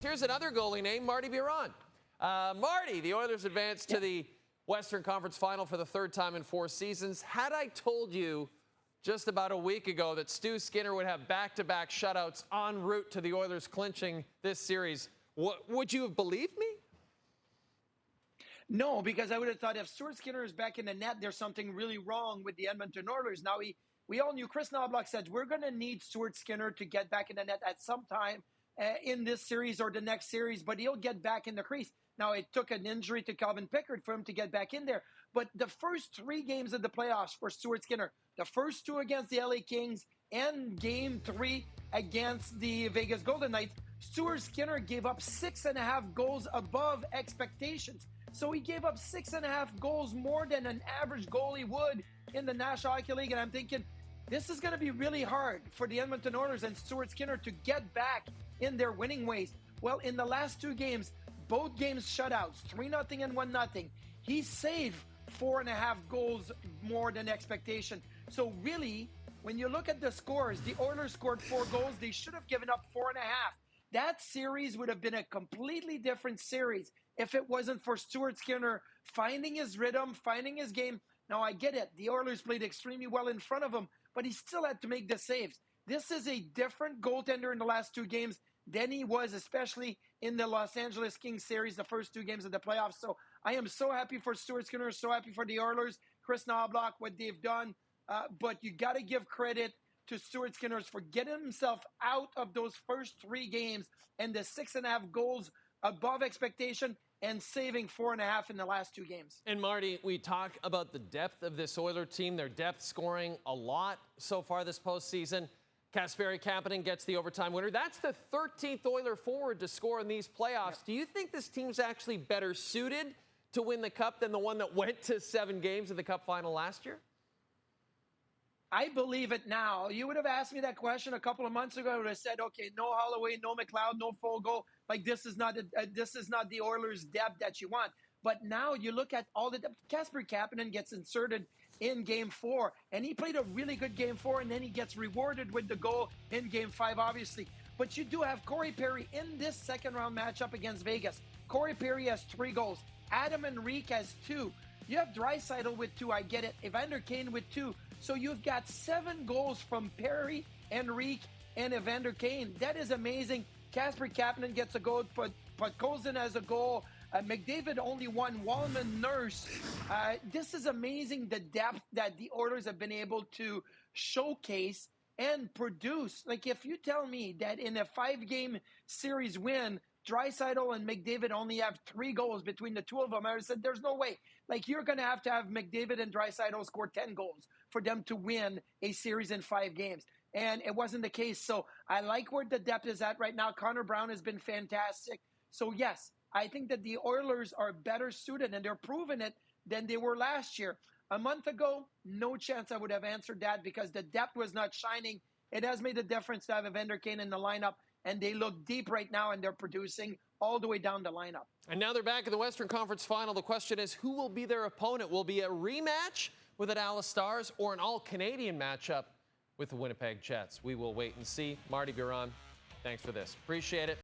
Here's another goalie named Martin Biron. Marty, the Oilers advanced to the Western Conference Final for the third time in 4 seasons. Had I told you just about a week ago that Stu Skinner would have back-to-back shutouts en route to the Oilers clinching this series, would you have believed me? No, because I would have thought if Stuart Skinner is back in the net, there's something really wrong with the Edmonton Oilers. Now, we all knew, Chris Knobloch said, we're going to need Stuart Skinner to get back in the net at some time in this series or the next series, but he'll get back in the crease. Now, it took an injury to Calvin Pickard for him to get back in there. But the first 3 games of the playoffs for Stuart Skinner, the first 2 against the LA Kings and game 3 against the Vegas Golden Knights, Stuart Skinner gave up 6.5 goals above expectations. So he gave up 6.5 goals more than an average goalie would in the National Hockey League. And I'm thinking, this is going to be really hard for the Edmonton Oilers and Stuart Skinner to get back in their winning ways. Well, in the last 2 games, both games shutouts, 3-0 and 1-0. He saved 4.5 goals more than expectation. So really, when you look at the scores, the Oilers scored 4 goals. They should have given up 4.5. That series would have been a completely different series if it wasn't for Stuart Skinner finding his rhythm, finding his game. Now, I get it. The Oilers played extremely well in front of him, but he still had to make the saves. This is a different goaltender in the last 2 games than he was, especially in the Los Angeles Kings series, the first 2 games of the playoffs. So I am so happy for Stuart Skinner, so happy for the Oilers, Chris Knobloch, what they've done. But you got to give credit to Stuart Skinner for getting himself out of those first 3 games and the 6.5 goals above expectation and saving 4.5 in the last 2 games. And Marty, we talk about the depth of this Oiler team, their depth scoring a lot so far this postseason. Kasperi Kapanen gets the overtime winner. That's the 13th Oiler forward to score in these playoffs. Yep. Do you think this team's actually better suited to win the Cup than the one that went to 7 games in the Cup final last year? I believe it now. You would have asked me that question a couple of months ago. I would have said, okay, no Holloway, no McLeod, no Fogle. Like, this is not the Oilers' depth that you want. But now you look at all the depth. Kasperi Kapanen gets inserted in Game 4, and he played a really good Game 4, and then he gets rewarded with the goal in Game 5, obviously. But you do have Corey Perry in this second-round matchup against Vegas. Corey Perry has 3 goals. Adam Henrique has 2. You have Draisaitl with 2, I get it. Evander Kane with 2. So you've got 7 goals from Perry, Henrique, and Evander Kane. That is amazing. Kasperi Kapanen gets a goal, but Podkolzin has a goal. McDavid only 1. Wallman, Nurse. This is amazing, the depth that the Oilers have been able to showcase and produce. Like, if you tell me that in a 5-game series win, Draisaitl and McDavid only have 3 goals between the 2 of them, I would have said, there's no way. Like, you're going to have McDavid and Draisaitl score 10 goals for them to win a series in 5 games. And it wasn't the case. So I like where the depth is at right now. Connor Brown has been fantastic. So, yes, I think that the Oilers are better suited, and they're proving it, than they were last year. A month ago, no chance I would have answered that because the depth was not shining. It has made a difference to have Evander Kane in the lineup, and they look deep right now, and they're producing all the way down the lineup. And now they're back in the Western Conference Final. The question is, who will be their opponent? Will it be a rematch with the Dallas Stars or an all-Canadian matchup with the Winnipeg Jets? We will wait and see. Martin Biron, thanks for this. Appreciate it.